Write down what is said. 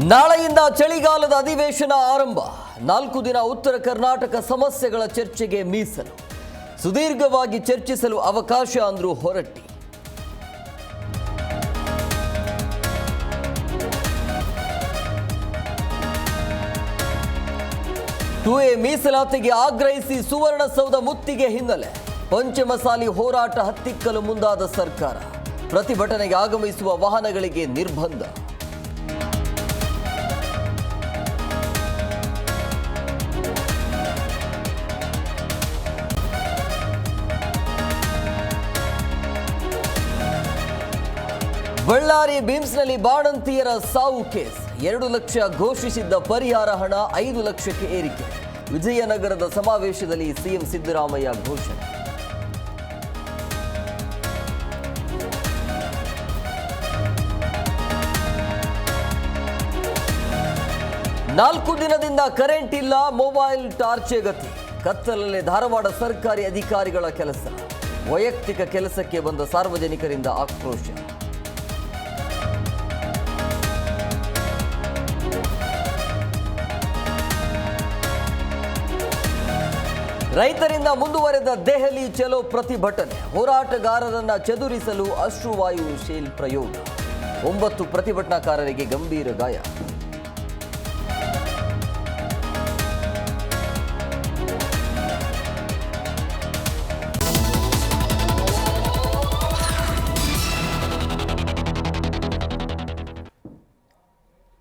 ನಾಳೆಯಿಂದ ಚಳಿಗಾಲದ ಅಧಿವೇಶನ ಆರಂಭ. 4 ದಿನ ಉತ್ತರ ಕರ್ನಾಟಕ ಸಮಸ್ಯೆಗಳ ಚರ್ಚೆಗೆ ಮೀಸಲು. ಸುದೀರ್ಘವಾಗಿ ಚರ್ಚಿಸಲು ಅವಕಾಶ ಅಂದ್ರು ಹೊರಟ್ಟಿ. ಟೂಎ ಮೀಸಲಾತಿಗೆ ಆಗ್ರಹಿಸಿ ಸುವರ್ಣಸೌಧ ಮುತ್ತಿಗೆ ಹಿನ್ನೆಲೆ ಪಂಚಮಸಾಲಿ ಹೋರಾಟ ಹತ್ತಿಕ್ಕಲು ಮುಂದಾದ ಸರ್ಕಾರ. ಪ್ರತಿಭಟನೆಗೆ ಆಗಮಿಸುವ ವಾಹನಗಳಿಗೆ ನಿರ್ಬಂಧ. ಬಳ್ಳಾರಿ ಬಿಮ್ಸ್ನಲ್ಲಿ ಬಾಣಂತಿಯರ ಸಾವು ಕೇಸ್. 2 ಲಕ್ಷ ಘೋಷಿಸಿದ್ದ ಪರಿಹಾರ ಹಣ 5 ಲಕ್ಷಕ್ಕೆ ಏರಿಕೆ. ವಿಜಯನಗರದ ಸಮಾವೇಶದಲ್ಲಿ ಸಿಎಂ ಸಿದ್ದರಾಮಯ್ಯ ಘೋಷಣೆ. ನಾಲ್ಕು ದಿನದಿಂದ ಕರೆಂಟ್ ಇಲ್ಲ, ಮೊಬೈಲ್ ಟಾರ್ಚೆ ಗತಿ. ಕತ್ತಲಲ್ಲೇ ಧಾರವಾಡ ಸರ್ಕಾರಿ ಅಧಿಕಾರಿಗಳ ಕೆಲಸ. ವೈಯಕ್ತಿಕ ಕೆಲಸಕ್ಕೆ ಬಂದ ಸಾರ್ವಜನಿಕರಿಂದ ಆಕ್ರೋಶ. ರೈತರಿಂದ ಮುಂದುವರೆದ ದೆಹಲಿ ಚಲೋ ಪ್ರತಿಭಟನೆ. ಹೋರಾಟಗಾರರನ್ನ ಚದುರಿಸಲು ಅಶ್ರುವಾಯು ಶೆಲ್ ಪ್ರಯೋಗ. 9 ಪ್ರತಿಭಟನಾಕಾರರಿಗೆ ಗಂಭೀರ ಗಾಯ.